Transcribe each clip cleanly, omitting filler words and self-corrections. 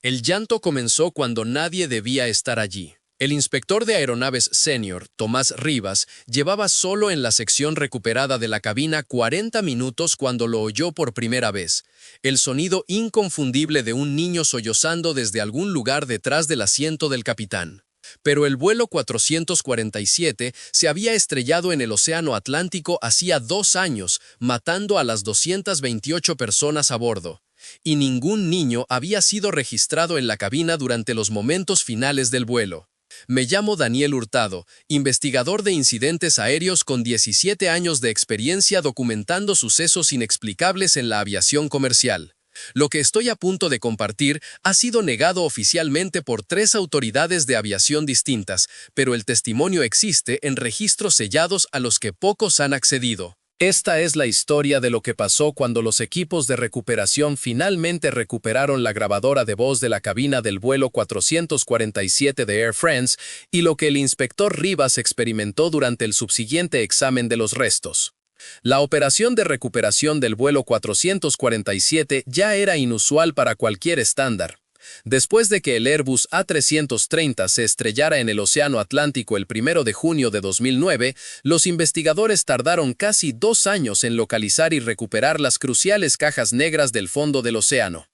El llanto comenzó cuando nadie debía estar allí. El inspector de aeronaves senior, Tomás Rivas, llevaba solo en la sección recuperada de la cabina 40 minutos cuando lo oyó por primera vez. El sonido inconfundible de un niño sollozando desde algún lugar detrás del asiento del capitán. Pero el vuelo 447 se había estrellado en el Océano Atlántico hacía 2 años, matando a las 228 personas a bordo. Y ningún niño había sido registrado en la cabina durante los momentos finales del vuelo. Me llamo Daniel Hurtado, investigador de incidentes aéreos con 17 años de experiencia documentando sucesos inexplicables en la aviación comercial. Lo que estoy a punto de compartir ha sido negado oficialmente por 3 autoridades de aviación distintas, pero el testimonio existe en registros sellados a los que pocos han accedido. Esta es la historia de lo que pasó cuando los equipos de recuperación finalmente recuperaron la grabadora de voz de la cabina del vuelo 447 de Air France y lo que el inspector Rivas experimentó durante el subsiguiente examen de los restos. La operación de recuperación del vuelo 447 ya era inusual para cualquier estándar. Después de que el Airbus A330 se estrellara en el Océano Atlántico el 1 de junio de 2009, los investigadores tardaron casi 2 años en localizar y recuperar las cruciales cajas negras del fondo del océano.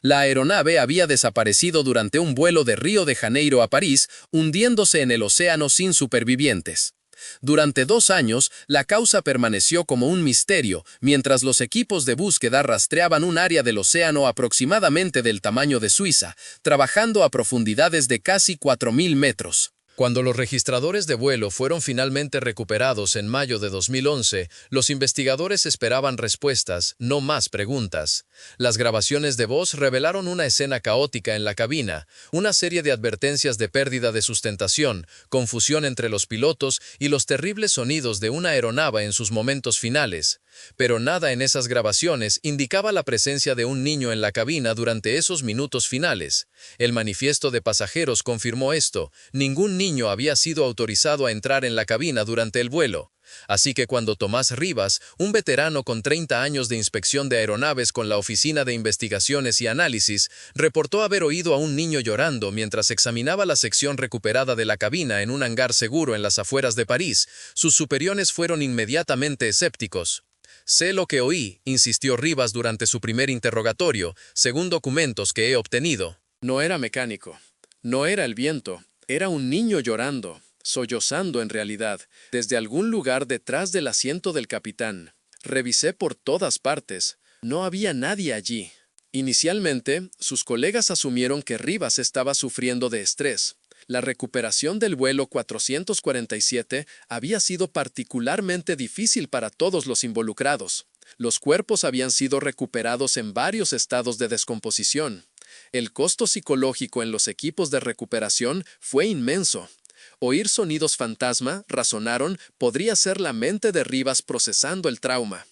La aeronave había desaparecido durante un vuelo de Río de Janeiro a París, hundiéndose en el océano sin supervivientes. Durante 2 años, la causa permaneció como un misterio, mientras los equipos de búsqueda rastreaban un área del océano aproximadamente del tamaño de Suiza, trabajando a profundidades de casi 4.000 metros. Cuando los registradores de vuelo fueron finalmente recuperados en mayo de 2011, los investigadores esperaban respuestas, no más preguntas. Las grabaciones de voz revelaron una escena caótica en la cabina, una serie de advertencias de pérdida de sustentación, confusión entre los pilotos y los terribles sonidos de una aeronave en sus momentos finales. Pero nada en esas grabaciones indicaba la presencia de un niño en la cabina durante esos minutos finales. El manifiesto de pasajeros confirmó esto: ningún niño había sido autorizado a entrar en la cabina durante el vuelo. Así que cuando Tomás Rivas, un veterano con 30 años de inspección de aeronaves con la Oficina de Investigaciones y Análisis, reportó haber oído a un niño llorando mientras examinaba la sección recuperada de la cabina en un hangar seguro en las afueras de París, sus superiores fueron inmediatamente escépticos. «Sé lo que oí», insistió Rivas durante su primer interrogatorio, según documentos que he obtenido. No era mecánico. No era el viento. Era un niño llorando, sollozando en realidad, desde algún lugar detrás del asiento del capitán. Revisé por todas partes. No había nadie allí. Inicialmente, sus colegas asumieron que Rivas estaba sufriendo de estrés. La recuperación del vuelo 447 había sido particularmente difícil para todos los involucrados. Los cuerpos habían sido recuperados en varios estados de descomposición. El costo psicológico en los equipos de recuperación fue inmenso. Oír sonidos fantasma, razonaron, podría ser la mente de Rivas procesando el trauma.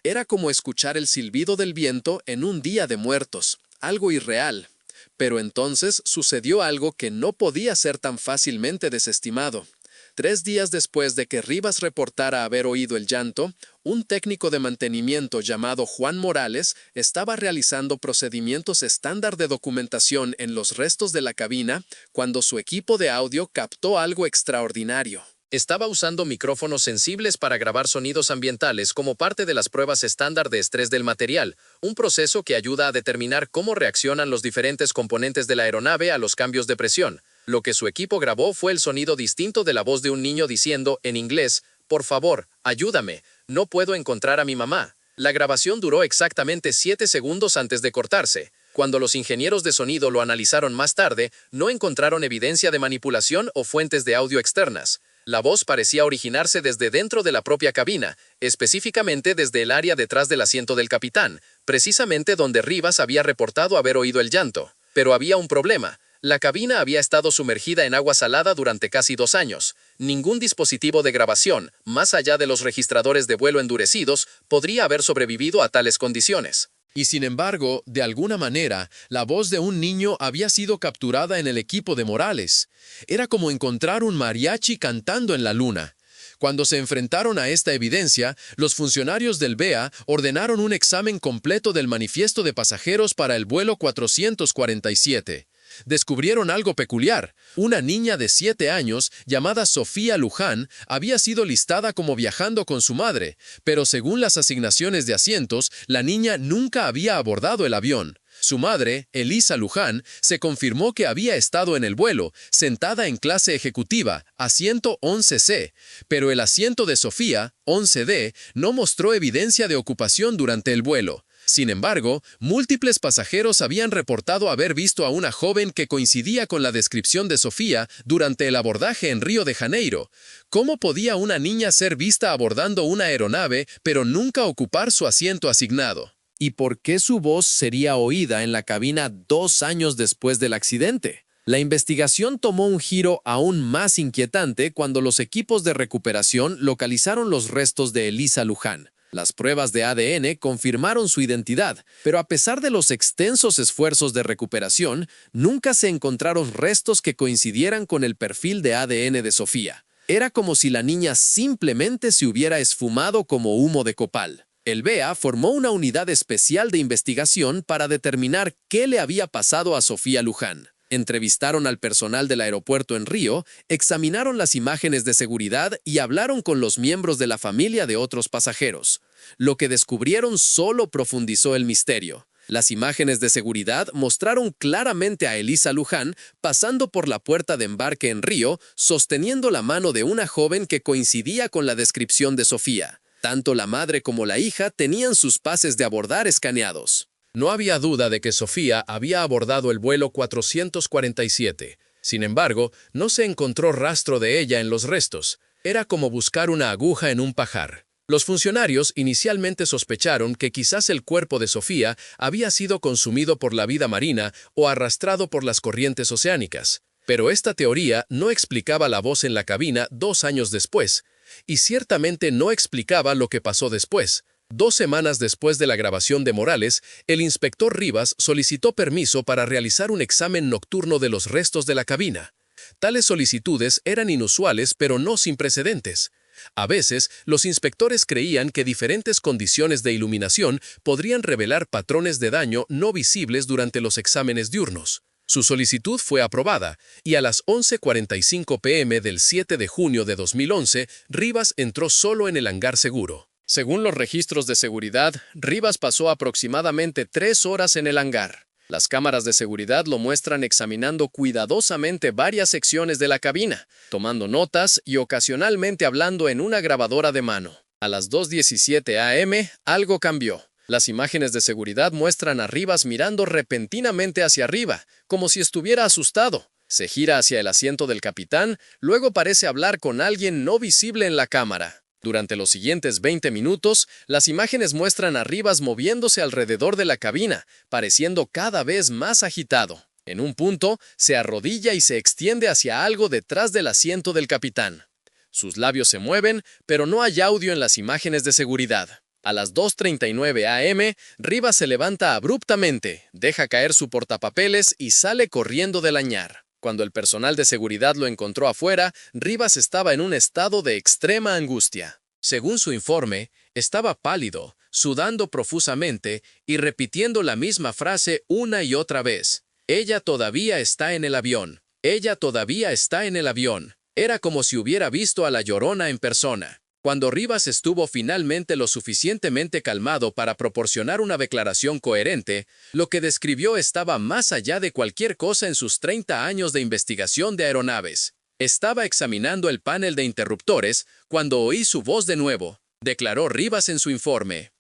Era como escuchar el silbido del viento en un día de muertos, algo irreal. Pero entonces sucedió algo que no podía ser tan fácilmente desestimado. 3 días después de que Rivas reportara haber oído el llanto, un técnico de mantenimiento llamado Juan Morales estaba realizando procedimientos estándar de documentación en los restos de la cabina cuando su equipo de audio captó algo extraordinario. Estaba usando micrófonos sensibles para grabar sonidos ambientales como parte de las pruebas estándar de estrés del material, un proceso que ayuda a determinar cómo reaccionan los diferentes componentes de la aeronave a los cambios de presión. Lo que su equipo grabó fue el sonido distinto de la voz de un niño diciendo, en inglés, «Por favor, ayúdame, no puedo encontrar a mi mamá». La grabación duró exactamente 7 segundos antes de cortarse. Cuando los ingenieros de sonido lo analizaron más tarde, no encontraron evidencia de manipulación o fuentes de audio externas. La voz parecía originarse desde dentro de la propia cabina, específicamente desde el área detrás del asiento del capitán, precisamente donde Rivas había reportado haber oído el llanto. Pero había un problema. La cabina había estado sumergida en agua salada durante casi 2 años. Ningún dispositivo de grabación, más allá de los registradores de vuelo endurecidos, podría haber sobrevivido a tales condiciones. Y sin embargo, de alguna manera, la voz de un niño había sido capturada en el equipo de Morales. Era como encontrar un mariachi cantando en la luna. Cuando se enfrentaron a esta evidencia, los funcionarios del BEA ordenaron un examen completo del manifiesto de pasajeros para el vuelo 447. Descubrieron algo peculiar. Una niña de 7 años, llamada Sofía Luján, había sido listada como viajando con su madre, pero según las asignaciones de asientos, la niña nunca había abordado el avión. Su madre, Elisa Luján, se confirmó que había estado en el vuelo, sentada en clase ejecutiva, asiento 11C, pero el asiento de Sofía, 11D, no mostró evidencia de ocupación durante el vuelo. Sin embargo, múltiples pasajeros habían reportado haber visto a una joven que coincidía con la descripción de Sofía durante el abordaje en Río de Janeiro. ¿Cómo podía una niña ser vista abordando una aeronave, pero nunca ocupar su asiento asignado? ¿Y por qué su voz sería oída en la cabina 2 años después del accidente? La investigación tomó un giro aún más inquietante cuando los equipos de recuperación localizaron los restos de Elisa Luján. Las pruebas de ADN confirmaron su identidad, pero a pesar de los extensos esfuerzos de recuperación, nunca se encontraron restos que coincidieran con el perfil de ADN de Sofía. Era como si la niña simplemente se hubiera esfumado como humo de copal. El BEA formó una unidad especial de investigación para determinar qué le había pasado a Sofía Luján. Entrevistaron al personal del aeropuerto en Río, examinaron las imágenes de seguridad y hablaron con los miembros de la familia de otros pasajeros. Lo que descubrieron solo profundizó el misterio. Las imágenes de seguridad mostraron claramente a Elisa Luján pasando por la puerta de embarque en Río, sosteniendo la mano de una joven que coincidía con la descripción de Sofía. Tanto la madre como la hija tenían sus pases de abordar escaneados. No había duda de que Sofía había abordado el vuelo 447. Sin embargo, no se encontró rastro de ella en los restos. Era como buscar una aguja en un pajar. Los funcionarios inicialmente sospecharon que quizás el cuerpo de Sofía había sido consumido por la vida marina o arrastrado por las corrientes oceánicas. Pero esta teoría no explicaba la voz en la cabina 2 años después, y ciertamente no explicaba lo que pasó después. 2 semanas después de la grabación de Morales, el inspector Rivas solicitó permiso para realizar un examen nocturno de los restos de la cabina. Tales solicitudes eran inusuales, pero no sin precedentes. A veces, los inspectores creían que diferentes condiciones de iluminación podrían revelar patrones de daño no visibles durante los exámenes diurnos. Su solicitud fue aprobada, y a las 11:45 p.m. del 7 de junio de 2011, Rivas entró solo en el hangar seguro. Según los registros de seguridad, Rivas pasó aproximadamente 3 horas en el hangar. Las cámaras de seguridad lo muestran examinando cuidadosamente varias secciones de la cabina, tomando notas y ocasionalmente hablando en una grabadora de mano. A las 2:17 a.m., algo cambió. Las imágenes de seguridad muestran a Rivas mirando repentinamente hacia arriba, como si estuviera asustado. Se gira hacia el asiento del capitán, luego parece hablar con alguien no visible en la cámara. Durante los siguientes 20 minutos, las imágenes muestran a Rivas moviéndose alrededor de la cabina, pareciendo cada vez más agitado. En un punto, se arrodilla y se extiende hacia algo detrás del asiento del capitán. Sus labios se mueven, pero no hay audio en las imágenes de seguridad. A las 2:39 a.m., Rivas se levanta abruptamente, deja caer su portapapeles y sale corriendo del hangar. Cuando el personal de seguridad lo encontró afuera, Rivas estaba en un estado de extrema angustia. Según su informe, estaba pálido, sudando profusamente y repitiendo la misma frase una y otra vez. Ella todavía está en el avión. Ella todavía está en el avión. Era como si hubiera visto a la Llorona en persona. Cuando Rivas estuvo finalmente lo suficientemente calmado para proporcionar una declaración coherente, lo que describió estaba más allá de cualquier cosa en sus 30 años de investigación de aeronaves. Estaba examinando el panel de interruptores cuando oí su voz de nuevo, declaró Rivas en su informe.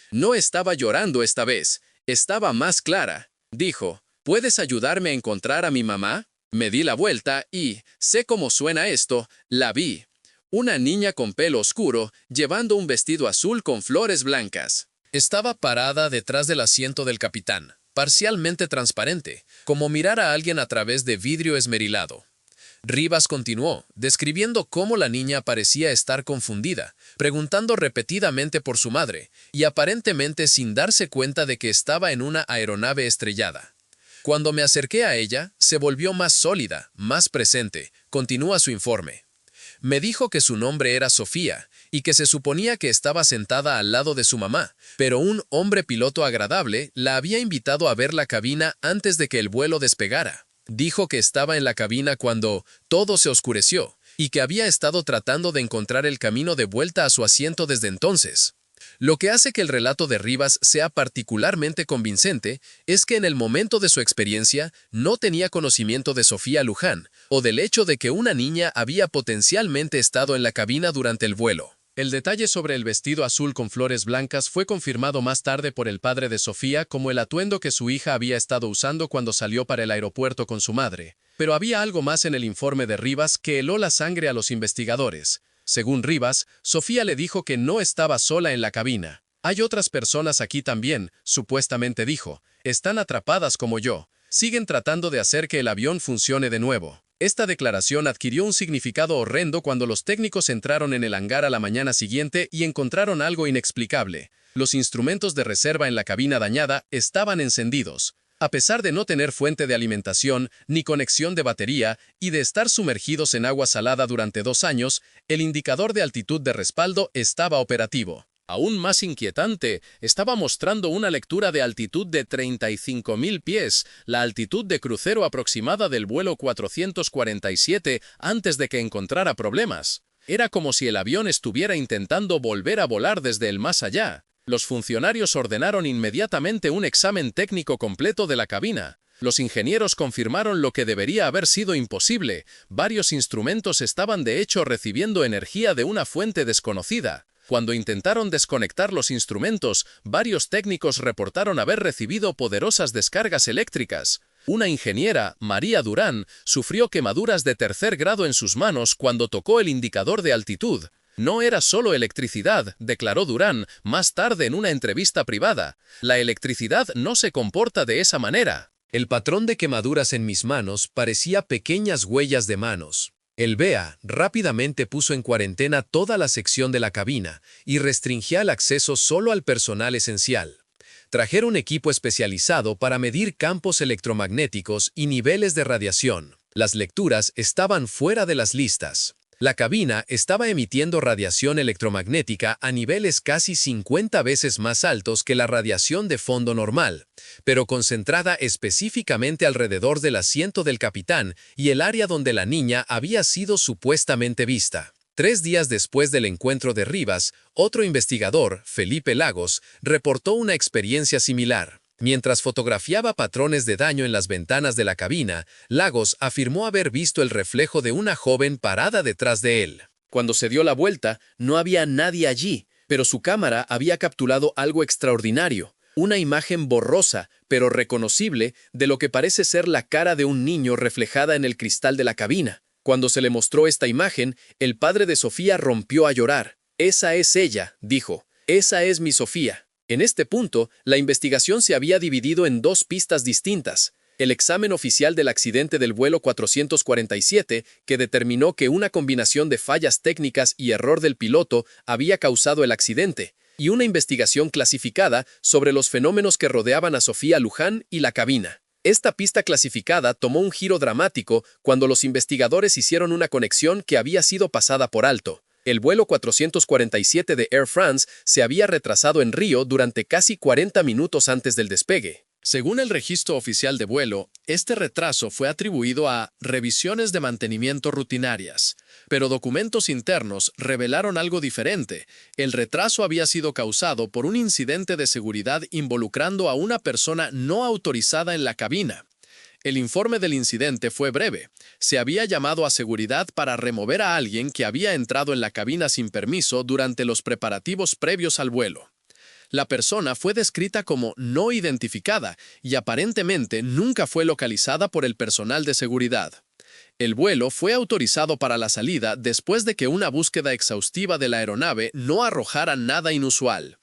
No estaba llorando esta vez, estaba más clara. Dijo, ¿puedes ayudarme a encontrar a mi mamá? Me di la vuelta y, sé cómo suena esto, la vi. Una niña con pelo oscuro, llevando un vestido azul con flores blancas. Estaba parada detrás del asiento del capitán, parcialmente transparente, como mirar a alguien a través de vidrio esmerilado. Rivas continuó, describiendo cómo la niña parecía estar confundida, preguntando repetidamente por su madre, y aparentemente sin darse cuenta de que estaba en una aeronave estrellada. Cuando me acerqué a ella, se volvió más sólida, más presente, continúa su informe. Me dijo que su nombre era Sofía y que se suponía que estaba sentada al lado de su mamá, pero un hombre piloto agradable la había invitado a ver la cabina antes de que el vuelo despegara. Dijo que estaba en la cabina cuando todo se oscureció y que había estado tratando de encontrar el camino de vuelta a su asiento desde entonces. Lo que hace que el relato de Rivas sea particularmente convincente es que en el momento de su experiencia no tenía conocimiento de Sofía Luján o del hecho de que una niña había potencialmente estado en la cabina durante el vuelo. El detalle sobre el vestido azul con flores blancas fue confirmado más tarde por el padre de Sofía como el atuendo que su hija había estado usando cuando salió para el aeropuerto con su madre. Pero había algo más en el informe de Rivas que heló la sangre a los investigadores. Según Rivas, Sofía le dijo que no estaba sola en la cabina. Hay otras personas aquí también, supuestamente dijo. Están atrapadas como yo. Siguen tratando de hacer que el avión funcione de nuevo. Esta declaración adquirió un significado horrendo cuando los técnicos entraron en el hangar a la mañana siguiente y encontraron algo inexplicable. Los instrumentos de reserva en la cabina dañada estaban encendidos. A pesar de no tener fuente de alimentación ni conexión de batería y de estar sumergidos en agua salada durante 2 años, el indicador de altitud de respaldo estaba operativo. Aún más inquietante, estaba mostrando una lectura de altitud de 35.000 pies, la altitud de crucero aproximada del vuelo 447 antes de que encontrara problemas. Era como si el avión estuviera intentando volver a volar desde el más allá. Los funcionarios ordenaron inmediatamente un examen técnico completo de la cabina. Los ingenieros confirmaron lo que debería haber sido imposible. Varios instrumentos estaban de hecho recibiendo energía de una fuente desconocida. Cuando intentaron desconectar los instrumentos, varios técnicos reportaron haber recibido poderosas descargas eléctricas. Una ingeniera, María Durán, sufrió quemaduras de 3er grado en sus manos cuando tocó el indicador de altitud. No era solo electricidad, declaró Durán más tarde en una entrevista privada. La electricidad no se comporta de esa manera. El patrón de quemaduras en mis manos parecía pequeñas huellas de manos. El BEA rápidamente puso en cuarentena toda la sección de la cabina y restringía el acceso solo al personal esencial. Trajeron equipo especializado para medir campos electromagnéticos y niveles de radiación. Las lecturas estaban fuera de las listas. La cabina estaba emitiendo radiación electromagnética a niveles casi 50 veces más altos que la radiación de fondo normal, pero concentrada específicamente alrededor del asiento del capitán y el área donde la niña había sido supuestamente vista. 3 días después del encuentro de Rivas, otro investigador, Felipe Lagos, reportó una experiencia similar. Mientras fotografiaba patrones de daño en las ventanas de la cabina, Lagos afirmó haber visto el reflejo de una joven parada detrás de él. Cuando se dio la vuelta, no había nadie allí, pero su cámara había capturado algo extraordinario, una imagen borrosa, pero reconocible, de lo que parece ser la cara de un niño reflejada en el cristal de la cabina. Cuando se le mostró esta imagen, el padre de Sofía rompió a llorar. «Esa es ella», dijo. «Esa es mi Sofía». En este punto, la investigación se había dividido en 2 pistas distintas. El examen oficial del accidente del vuelo 447, que determinó que una combinación de fallas técnicas y error del piloto había causado el accidente, y una investigación clasificada sobre los fenómenos que rodeaban a Sofía Luján y la cabina. Esta pista clasificada tomó un giro dramático cuando los investigadores hicieron una conexión que había sido pasada por alto. El vuelo 447 de Air France se había retrasado en Río durante casi 40 minutos antes del despegue. Según el registro oficial de vuelo, este retraso fue atribuido a revisiones de mantenimiento rutinarias, pero documentos internos revelaron algo diferente. El retraso había sido causado por un incidente de seguridad involucrando a una persona no autorizada en la cabina. El informe del incidente fue breve. Se había llamado a seguridad para remover a alguien que había entrado en la cabina sin permiso durante los preparativos previos al vuelo. La persona fue descrita como no identificada y aparentemente nunca fue localizada por el personal de seguridad. El vuelo fue autorizado para la salida después de que una búsqueda exhaustiva de la aeronave no arrojara nada inusual.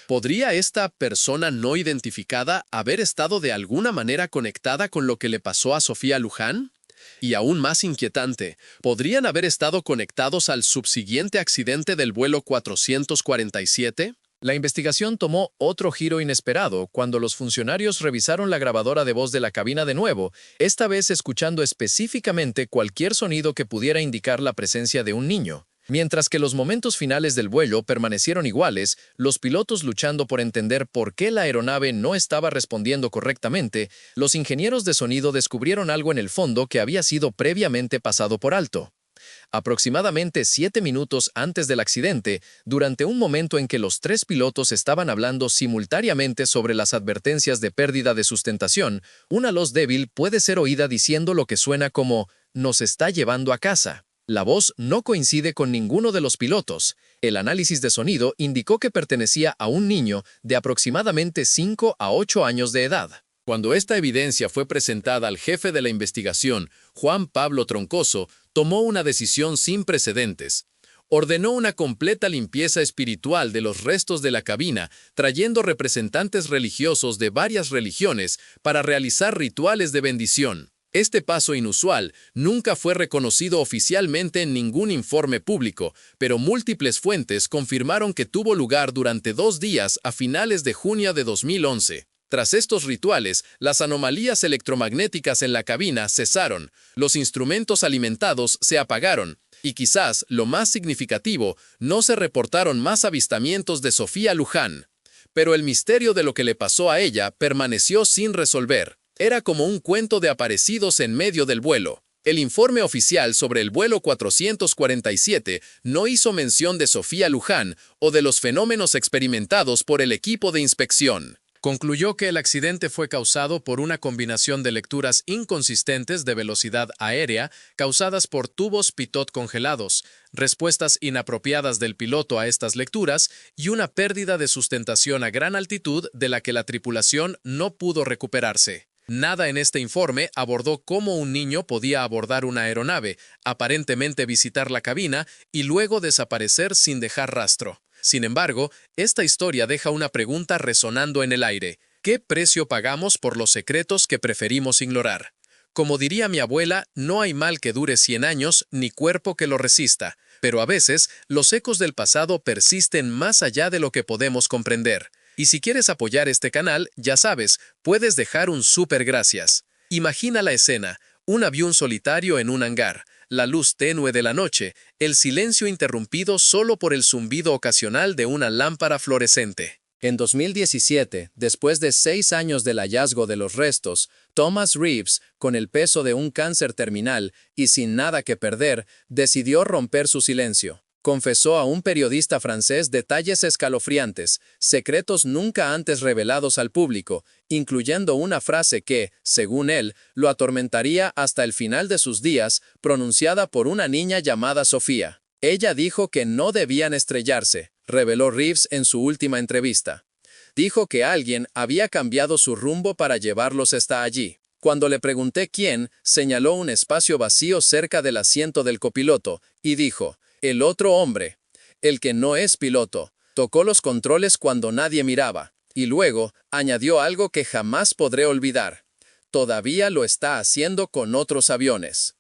¿Podría esta persona no identificada haber estado de alguna manera conectada con lo que le pasó a Sofía Luján? Y aún más inquietante, ¿podrían haber estado conectados al subsiguiente accidente del vuelo 447? La investigación tomó otro giro inesperado cuando los funcionarios revisaron la grabadora de voz de la cabina de nuevo, esta vez escuchando específicamente cualquier sonido que pudiera indicar la presencia de un niño. Mientras que los momentos finales del vuelo permanecieron iguales, los pilotos luchando por entender por qué la aeronave no estaba respondiendo correctamente, los ingenieros de sonido descubrieron algo en el fondo que había sido previamente pasado por alto. Aproximadamente 7 minutos antes del accidente, durante un momento en que los tres pilotos estaban hablando simultáneamente sobre las advertencias de pérdida de sustentación, una voz débil puede ser oída diciendo lo que suena como «nos está llevando a casa». La voz no coincide con ninguno de los pilotos. El análisis de sonido indicó que pertenecía a un niño de aproximadamente 5 a 8 años de edad. Cuando esta evidencia fue presentada al jefe de la investigación, Juan Pablo Troncoso, tomó una decisión sin precedentes. Ordenó una completa limpieza espiritual de los restos de la cabina, trayendo representantes religiosos de varias religiones para realizar rituales de bendición. Este paso inusual nunca fue reconocido oficialmente en ningún informe público, pero múltiples fuentes confirmaron que tuvo lugar durante 2 días a finales de junio de 2011. Tras estos rituales, las anomalías electromagnéticas en la cabina cesaron, los instrumentos alimentados se apagaron, y quizás, lo más significativo, no se reportaron más avistamientos de Sofía Luján. Pero el misterio de lo que le pasó a ella permaneció sin resolver. Era como un cuento de aparecidos en medio del vuelo. El informe oficial sobre el vuelo 447 no hizo mención de Sofía Luján o de los fenómenos experimentados por el equipo de inspección. Concluyó que el accidente fue causado por una combinación de lecturas inconsistentes de velocidad aérea causadas por tubos pitot congelados, respuestas inapropiadas del piloto a estas lecturas y una pérdida de sustentación a gran altitud de la que la tripulación no pudo recuperarse. Nada en este informe abordó cómo un niño podía abordar una aeronave, aparentemente visitar la cabina y luego desaparecer sin dejar rastro. Sin embargo, esta historia deja una pregunta resonando en el aire. ¿Qué precio pagamos por los secretos que preferimos ignorar? Como diría mi abuela, no hay mal que dure 100 años ni cuerpo que lo resista, pero a veces los ecos del pasado persisten más allá de lo que podemos comprender. Y si quieres apoyar este canal, ya sabes, puedes dejar un súper gracias. Imagina la escena, un avión solitario en un hangar, la luz tenue de la noche, el silencio interrumpido solo por el zumbido ocasional de una lámpara fluorescente. En 2017, después de 6 años del hallazgo de los restos, Thomas Reeves, con el peso de un cáncer terminal y sin nada que perder, decidió romper su silencio. Confesó a un periodista francés detalles escalofriantes, secretos nunca antes revelados al público, incluyendo una frase que, según él, lo atormentaría hasta el final de sus días, pronunciada por una niña llamada Sofía. Ella dijo que no debían estrellarse, reveló Reeves en su última entrevista. Dijo que alguien había cambiado su rumbo para llevarlos hasta allí. Cuando le pregunté quién, señaló un espacio vacío cerca del asiento del copiloto, y dijo: el otro hombre, el que no es piloto, tocó los controles cuando nadie miraba, y luego añadió algo que jamás podré olvidar. Todavía lo está haciendo con otros aviones.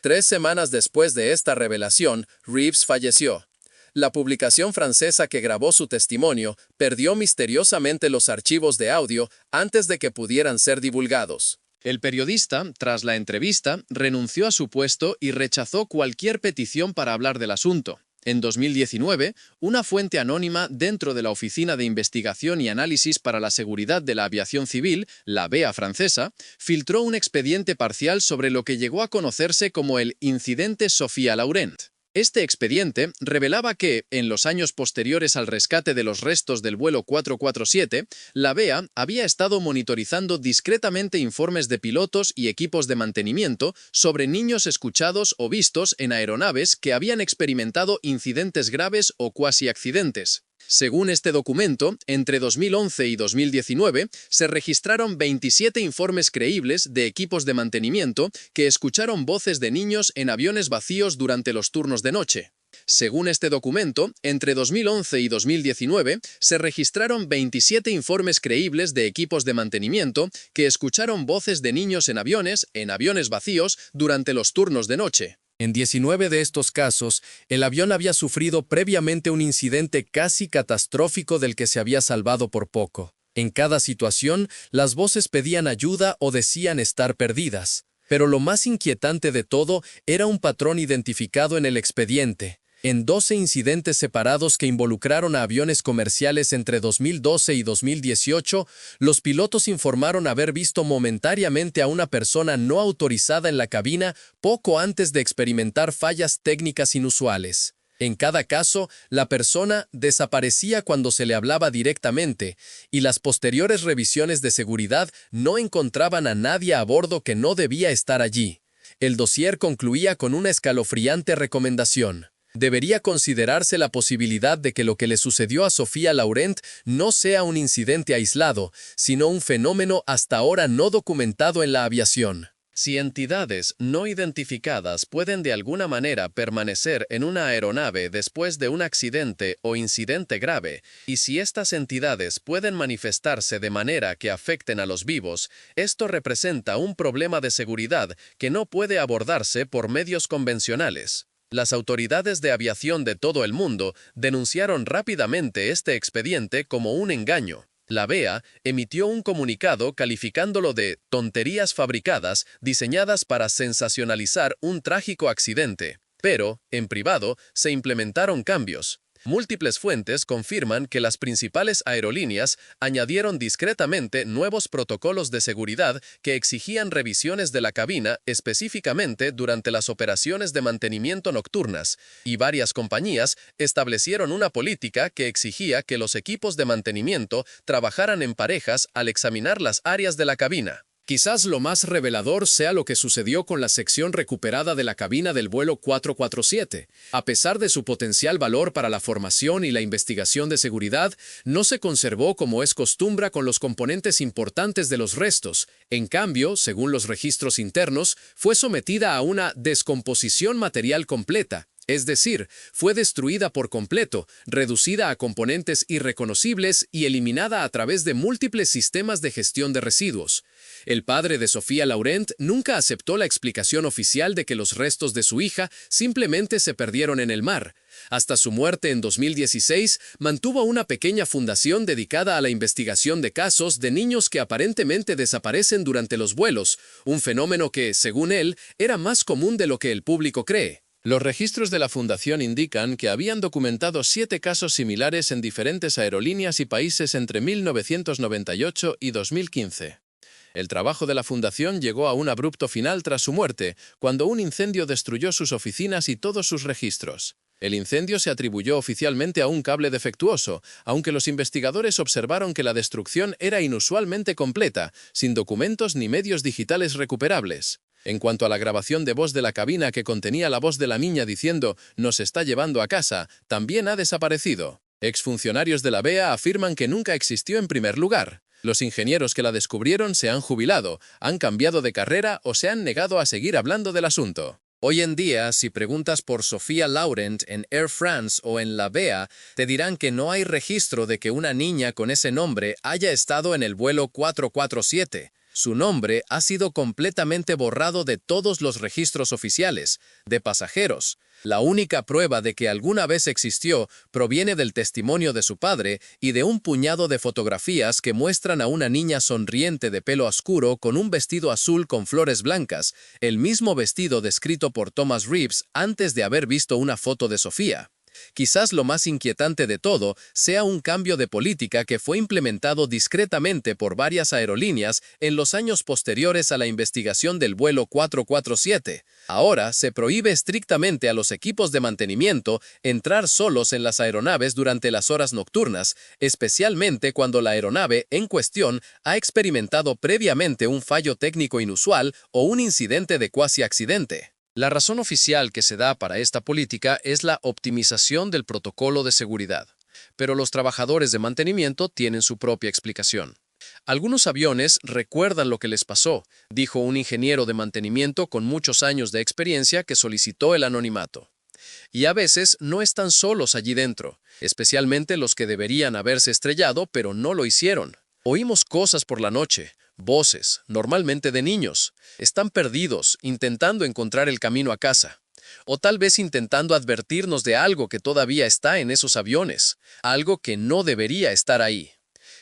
3 semanas después de esta revelación, Reeves falleció. La publicación francesa que grabó su testimonio perdió misteriosamente los archivos de audio antes de que pudieran ser divulgados. El periodista, tras la entrevista, renunció a su puesto y rechazó cualquier petición para hablar del asunto. En 2019, una fuente anónima dentro de la Oficina de Investigación y Análisis para la Seguridad de la Aviación Civil, la BEA francesa, filtró un expediente parcial sobre lo que llegó a conocerse como el incidente Sophia Laurent. Este expediente revelaba que, en los años posteriores al rescate de los restos del vuelo 447, la BEA había estado monitorizando discretamente informes de pilotos y equipos de mantenimiento sobre niños escuchados o vistos en aeronaves que habían experimentado incidentes graves o cuasi accidentes. Según este documento, entre 2011 y 2019 se registraron 27 informes creíbles de equipos de mantenimiento que escucharon voces de niños en aviones vacíos durante los turnos de noche. Según este documento, entre 2011 y 2019 se registraron 27 informes creíbles de equipos de mantenimiento que escucharon voces de niños en aviones vacíos durante los turnos de noche. En 19 de estos casos, el avión había sufrido previamente un incidente casi catastrófico del que se había salvado por poco. En cada situación, las voces pedían ayuda o decían estar perdidas. Pero lo más inquietante de todo era un patrón identificado en el expediente. En 12 incidentes separados que involucraron a aviones comerciales entre 2012 y 2018, los pilotos informaron haber visto momentáneamente a una persona no autorizada en la cabina poco antes de experimentar fallas técnicas inusuales. En cada caso, la persona desaparecía cuando se le hablaba directamente, y las posteriores revisiones de seguridad no encontraban a nadie a bordo que no debía estar allí. El dossier concluía con una escalofriante recomendación. Debería considerarse la posibilidad de que lo que le sucedió a Sophia Laurent no sea un incidente aislado, sino un fenómeno hasta ahora no documentado en la aviación. Si entidades no identificadas pueden de alguna manera permanecer en una aeronave después de un accidente o incidente grave, y si estas entidades pueden manifestarse de manera que afecten a los vivos, esto representa un problema de seguridad que no puede abordarse por medios convencionales. Las autoridades de aviación de todo el mundo denunciaron rápidamente este expediente como un engaño. La BEA emitió un comunicado calificándolo de tonterías fabricadas diseñadas para sensacionalizar un trágico accidente. Pero, en privado, se implementaron cambios. Múltiples fuentes confirman que las principales aerolíneas añadieron discretamente nuevos protocolos de seguridad que exigían revisiones de la cabina específicamente durante las operaciones de mantenimiento nocturnas, y varias compañías establecieron una política que exigía que los equipos de mantenimiento trabajaran en parejas al examinar las áreas de la cabina. Quizás lo más revelador sea lo que sucedió con la sección recuperada de la cabina del vuelo 447. A pesar de su potencial valor para la formación y la investigación de seguridad, no se conservó como es costumbre con los componentes importantes de los restos. En cambio, según los registros internos, fue sometida a una descomposición material completa. Es decir, fue destruida por completo, reducida a componentes irreconocibles y eliminada a través de múltiples sistemas de gestión de residuos. El padre de Sophia Laurent nunca aceptó la explicación oficial de que los restos de su hija simplemente se perdieron en el mar. Hasta su muerte en 2016, mantuvo una pequeña fundación dedicada a la investigación de casos de niños que aparentemente desaparecen durante los vuelos, un fenómeno que, según él, era más común de lo que el público cree. Los registros de la Fundación indican que habían documentado 7 casos similares en diferentes aerolíneas y países entre 1998 y 2015. El trabajo de la Fundación llegó a un abrupto final tras su muerte, cuando un incendio destruyó sus oficinas y todos sus registros. El incendio se atribuyó oficialmente a un cable defectuoso, aunque los investigadores observaron que la destrucción era inusualmente completa, sin documentos ni medios digitales recuperables. En cuanto a la grabación de voz de la cabina que contenía la voz de la niña diciendo «nos está llevando a casa», también ha desaparecido. Exfuncionarios de la BEA afirman que nunca existió en primer lugar. Los ingenieros que la descubrieron se han jubilado, han cambiado de carrera o se han negado a seguir hablando del asunto. Hoy en día, si preguntas por Sophia Laurent en Air France o en la BEA, te dirán que no hay registro de que una niña con ese nombre haya estado en el vuelo 447. Su nombre ha sido completamente borrado de todos los registros oficiales, de pasajeros. La única prueba de que alguna vez existió proviene del testimonio de su padre y de un puñado de fotografías que muestran a una niña sonriente de pelo oscuro con un vestido azul con flores blancas, el mismo vestido descrito por Thomas Reeves antes de haber visto una foto de Sofía. Quizás lo más inquietante de todo sea un cambio de política que fue implementado discretamente por varias aerolíneas en los años posteriores a la investigación del vuelo 447. Ahora se prohíbe estrictamente a los equipos de mantenimiento entrar solos en las aeronaves durante las horas nocturnas, especialmente cuando la aeronave en cuestión ha experimentado previamente un fallo técnico inusual o un incidente de cuasi accidente. La razón oficial que se da para esta política es la optimización del protocolo de seguridad, pero los trabajadores de mantenimiento tienen su propia explicación. Algunos aviones recuerdan lo que les pasó, dijo un ingeniero de mantenimiento con muchos años de experiencia que solicitó el anonimato. Y a veces no están solos allí dentro, especialmente los que deberían haberse estrellado pero no lo hicieron. Oímos cosas por la noche. Voces, normalmente de niños. Están perdidos, intentando encontrar el camino a casa. O tal vez intentando advertirnos de algo que todavía está en esos aviones, algo que no debería estar ahí.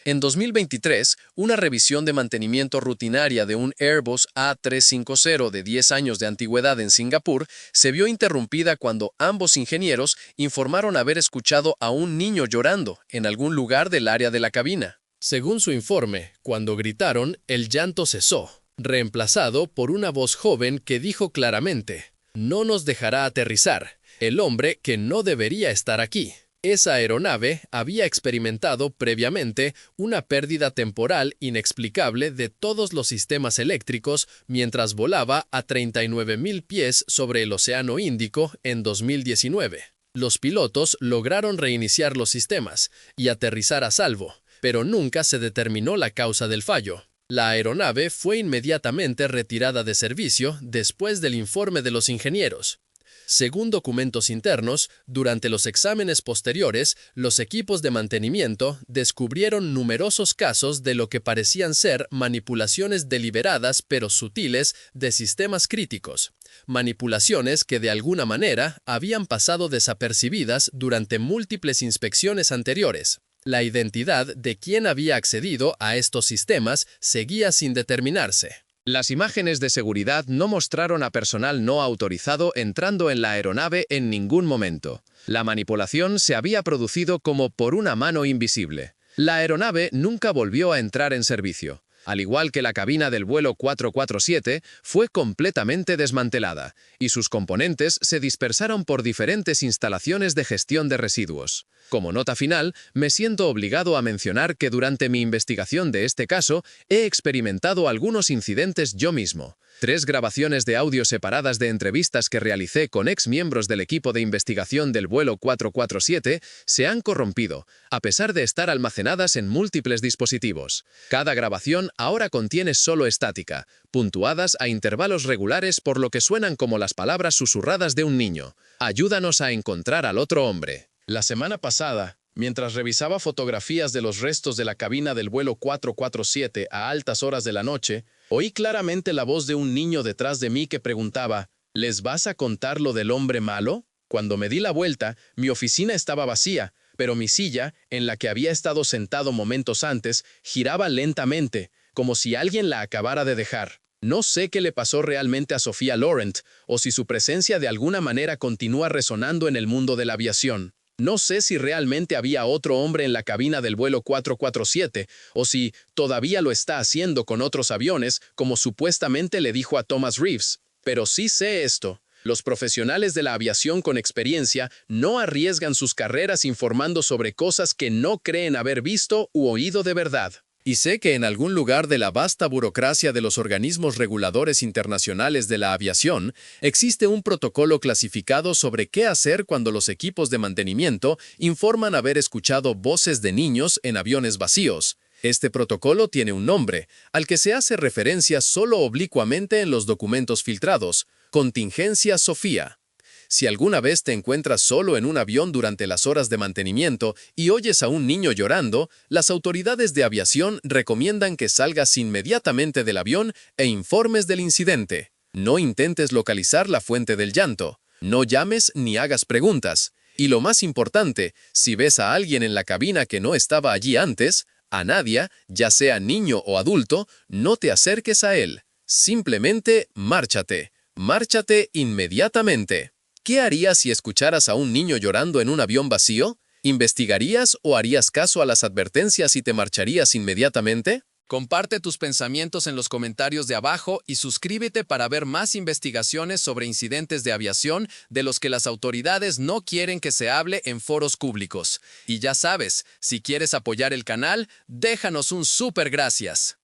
En 2023, una revisión de mantenimiento rutinaria de un Airbus A350 de 10 años de antigüedad en Singapur se vio interrumpida cuando ambos ingenieros informaron haber escuchado a un niño llorando en algún lugar del área de la cabina. Según su informe, cuando gritaron, el llanto cesó, reemplazado por una voz joven que dijo claramente: «No nos dejará aterrizar, el hombre que no debería estar aquí». Esa aeronave había experimentado previamente una pérdida temporal inexplicable de todos los sistemas eléctricos mientras volaba a 39.000 pies sobre el Océano Índico en 2019. Los pilotos lograron reiniciar los sistemas y aterrizar a salvo, pero nunca se determinó la causa del fallo. La aeronave fue inmediatamente retirada de servicio después del informe de los ingenieros. Según documentos internos, durante los exámenes posteriores, los equipos de mantenimiento descubrieron numerosos casos de lo que parecían ser manipulaciones deliberadas pero sutiles de sistemas críticos, manipulaciones que de alguna manera habían pasado desapercibidas durante múltiples inspecciones anteriores. La identidad de quien había accedido a estos sistemas seguía sin determinarse. Las imágenes de seguridad no mostraron a personal no autorizado entrando en la aeronave en ningún momento. La manipulación se había producido como por una mano invisible. La aeronave nunca volvió a entrar en servicio. Al igual que la cabina del vuelo 447, fue completamente desmantelada, y sus componentes se dispersaron por diferentes instalaciones de gestión de residuos. Como nota final, me siento obligado a mencionar que durante mi investigación de este caso, he experimentado algunos incidentes yo mismo. 3 grabaciones de audio separadas de entrevistas que realicé con miembros del equipo de investigación del vuelo 447 se han corrompido, a pesar de estar almacenadas en múltiples dispositivos. Cada grabación ahora contiene solo estática, puntuadas a intervalos regulares por lo que suenan como las palabras susurradas de un niño. Ayúdanos a encontrar al otro hombre. La semana pasada, mientras revisaba fotografías de los restos de la cabina del vuelo 447 a altas horas de la noche, oí claramente la voz de un niño detrás de mí que preguntaba: ¿Les vas a contar lo del hombre malo? Cuando me di la vuelta, mi oficina estaba vacía, pero mi silla, en la que había estado sentado momentos antes, giraba lentamente, como si alguien la acabara de dejar. No sé qué le pasó realmente a Sophia Laurent, o si su presencia de alguna manera continúa resonando en el mundo de la aviación. No sé si realmente había otro hombre en la cabina del vuelo 447 o si todavía lo está haciendo con otros aviones, como supuestamente le dijo a Thomas Reeves. Pero sí sé esto: los profesionales de la aviación con experiencia no arriesgan sus carreras informando sobre cosas que no creen haber visto u oído de verdad. Y sé que en algún lugar de la vasta burocracia de los organismos reguladores internacionales de la aviación, existe un protocolo clasificado sobre qué hacer cuando los equipos de mantenimiento informan haber escuchado voces de niños en aviones vacíos. Este protocolo tiene un nombre, al que se hace referencia solo oblicuamente en los documentos filtrados: Contingencia Sophia. Si alguna vez te encuentras solo en un avión durante las horas de mantenimiento y oyes a un niño llorando, las autoridades de aviación recomiendan que salgas inmediatamente del avión e informes del incidente. No intentes localizar la fuente del llanto. No llames ni hagas preguntas. Y lo más importante, si ves a alguien en la cabina que no estaba allí antes, a nadie, ya sea niño o adulto, no te acerques a él. Simplemente márchate. Márchate inmediatamente. ¿Qué harías si escucharas a un niño llorando en un avión vacío? ¿Investigarías o harías caso a las advertencias y te marcharías inmediatamente? Comparte tus pensamientos en los comentarios de abajo y suscríbete para ver más investigaciones sobre incidentes de aviación de los que las autoridades no quieren que se hable en foros públicos. Y ya sabes, si quieres apoyar el canal, déjanos un súper gracias.